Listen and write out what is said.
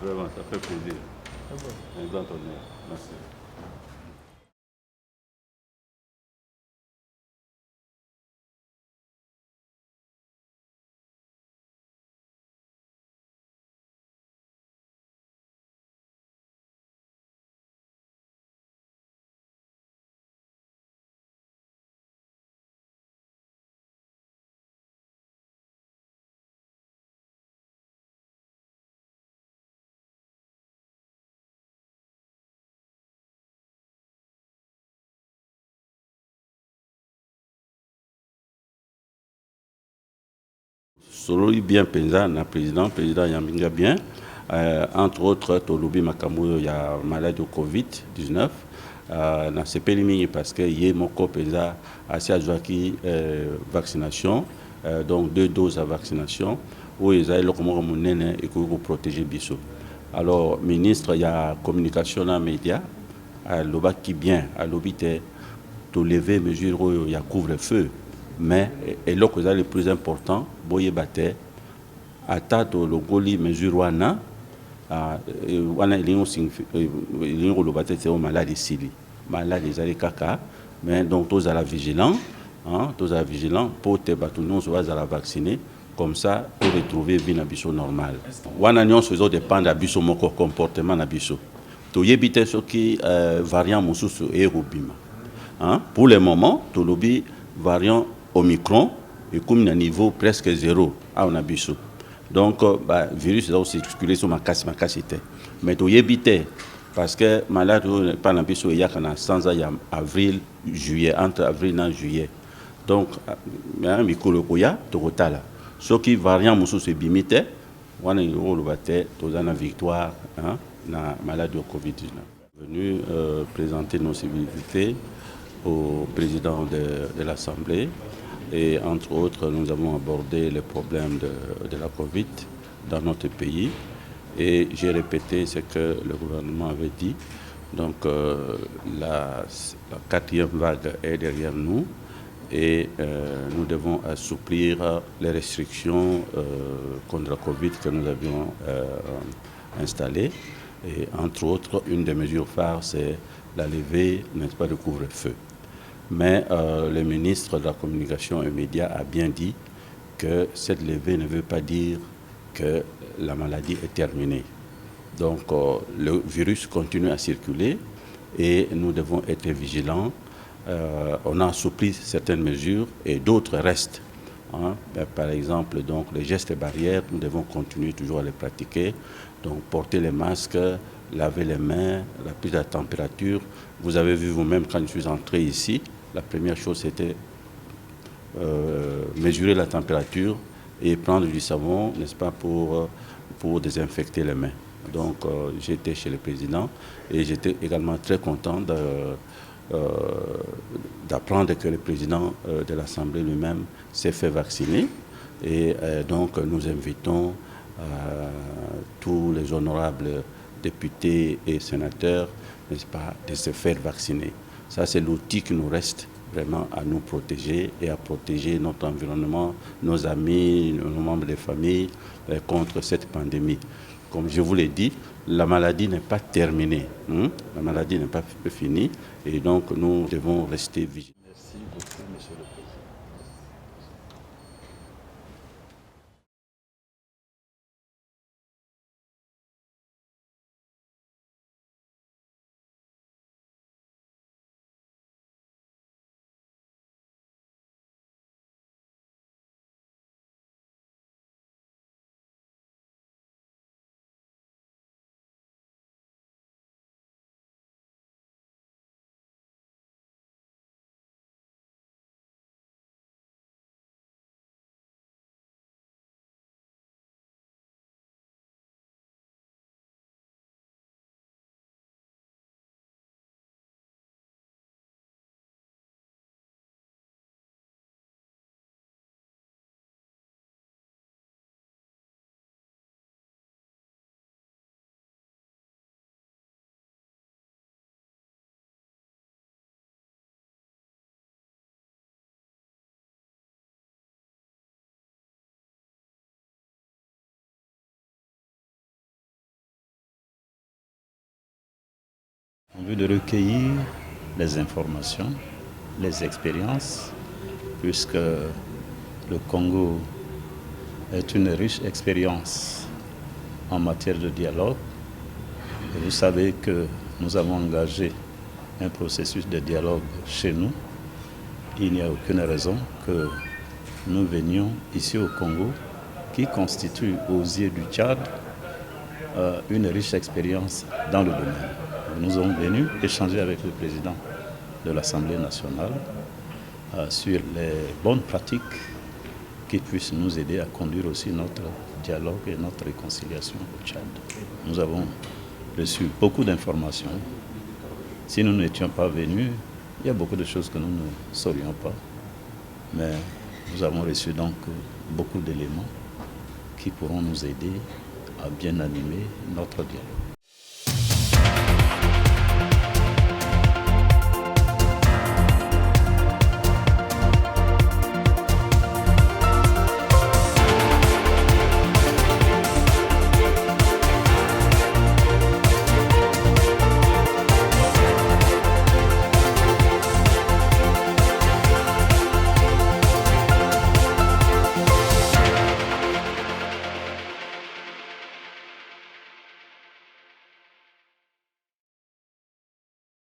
Vraiment, ça fait plaisir. Ah bon. Un grand honneur. Merci. Sololi bien penza na président Yaminga bien. Entre autres, Tolobi Makamu, il y a maladie au Covid-19. Na sepeli mingi parce que yé moko penza asi azwaki vaccination, donc 2 doses à vaccination, où ils ont le monene et pour protéger biso. Alors, ministre, il y a communication dans les médias, loba qui bien, à l'obité, to lever mesure où il y a couvre-feu. Mais, et là, que le plus important, boye bate, ata to logoli mesure wana, wana ilingo loba te c'est au malade sili. Malade ezali kaka, mais donc tous à la vigilant, hein, tous à la vigilant, pour te batounon soit à la vacciner, comme ça, pour retrouver vie na biso normal. Wana nyonso ezo dépendre à biso moko comportement na biso. To yebite soki variant mususu e robima. Hein? Pour le moment, Tolobi variant Omicron est comme à un niveau presque zéro à Onabiso. Donc, le virus est aussi circulé sur ma cassité. Mais tu y parce que malade pas Nabiso il y a sans avril, juillet, entre avril et juillet. Donc, mikolo koya tokotala. Ce qui variant musu se bimite, wana ngolo lobate tozana victoire, hein, na maladie au Covid-19. Venu présenter nos civilités au président de l'Assemblée. Et entre autres, nous avons abordé les problèmes de la Covid dans notre pays. Et j'ai répété ce que le gouvernement avait dit. Donc la 4e vague est derrière nous et nous devons assouplir les restrictions contre la Covid que nous avions installées. Et entre autres, une des mesures phares, c'est la levée, n'est-ce pas, de couvre-feu. Mais le ministre de la Communication et des Médias a bien dit que cette levée ne veut pas dire que la maladie est terminée. Donc le virus continue à circuler et nous devons être vigilants. On a assoupli certaines mesures et d'autres restent. Hein. Par exemple, donc, les gestes barrières, nous devons continuer toujours à les pratiquer. Donc porter les masques, laver les mains, la prise de la température. Vous avez vu vous-même quand je suis entré ici, la première chose c'était mesurer la température et prendre du savon, n'est-ce pas, pour désinfecter les mains. Donc j'étais chez le président et j'étais également très content d'apprendre que le président de l'Assemblée lui-même s'est fait vacciner. Et donc nous invitons tous les honorables députés et sénateurs, n'est-ce pas, de se faire vacciner. Ça, c'est l'outil qui nous reste vraiment à nous protéger et à protéger notre environnement, nos amis, nos membres de famille contre cette pandémie. Comme je vous l'ai dit, la maladie n'est pas terminée. Hein? La maladie n'est pas finie et donc nous devons rester vigilants. Merci beaucoup, Monsieur le Président. but de recueillir les informations, les expériences, puisque le Congo est une riche expérience en matière de dialogue. Et vous savez que nous avons engagé un processus de dialogue chez nous. Il n'y a aucune raison que nous venions ici au Congo, qui constitue aux yeux du Tchad une riche expérience dans le domaine. Nous sommes venus échanger avec le président de l'Assemblée nationale sur les bonnes pratiques qui puissent nous aider à conduire aussi notre dialogue et notre réconciliation au Tchad. Nous avons reçu beaucoup d'informations. Si nous n'étions pas venus, il y a beaucoup de choses que nous ne saurions pas. Mais nous avons reçu donc beaucoup d'éléments qui pourront nous aider à bien animer notre dialogue.